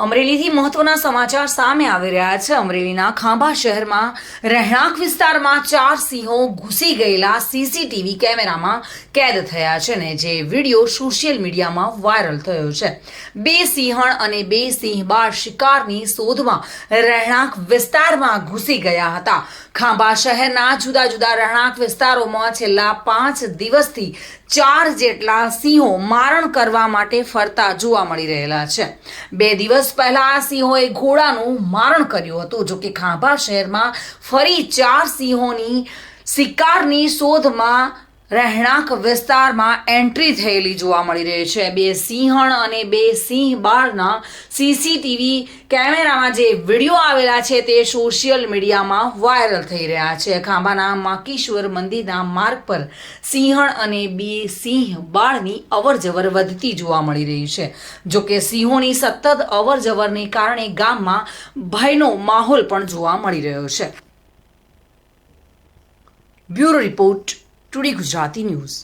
અમરેલીથી મહત્વના સમાચાર સામે આવી રહ્યા છે। અમરેલીના ખાંભા શહેરમાં રહેણાંક વિસ્તારમાં 4 સિંહો ઘૂસી ગયેલા સીસીટીવી કેમેરામાં કેદ થયા છે ને જે વિડીયો સોશિયલ મીડિયામાં વાયરલ થયો છે। 2 સિંહણ અને 2 સિંહ બાળ શિકારની શોધમાં રહેણાંક વિસ્તારમાં ઘૂસી ગયા હતા। ખાંભા શહેરના જુદા જુદા રહેણાંક વિસ્તારોમાં છેલ્લા 5 દિવસથી 4 જેટલા સિંહો મારણ કરવા માટે ફરતા જોવા મળી રહેલા છે। 2 દિવસ પહેલા આ સિંહોએ ઘોડાનું મારણ કર્યું હતું। જો કે ખાંભા શહેરમાં ફરી 4 સિંહોની શિકારની શોધમાં રહેણાંક વિસ્તારમાં એન્ટ્રી થયેલી જોવા મળી રહી છે। 2 સિંહણ અને 2 સિંહ બાળના સીસીટીવી કેમેરામાં જે વિડીયો આવેલા છે તે સોશિયલ મીડિયામાં વાયરલ થઈ રહ્યા છે। ખાંભાના માકીશ્વર મંદિરના માર્ગ પર સિંહણ અને 2 સિંહ બાળની અવરજવર વધતી જોવા મળી રહી છે। જો કે સિંહોની સતત અવરજવરને કારણે ગામમાં ભયનો માહોલ પણ જોવા મળી રહ્યો છે। Bureau report, today Gujarati news.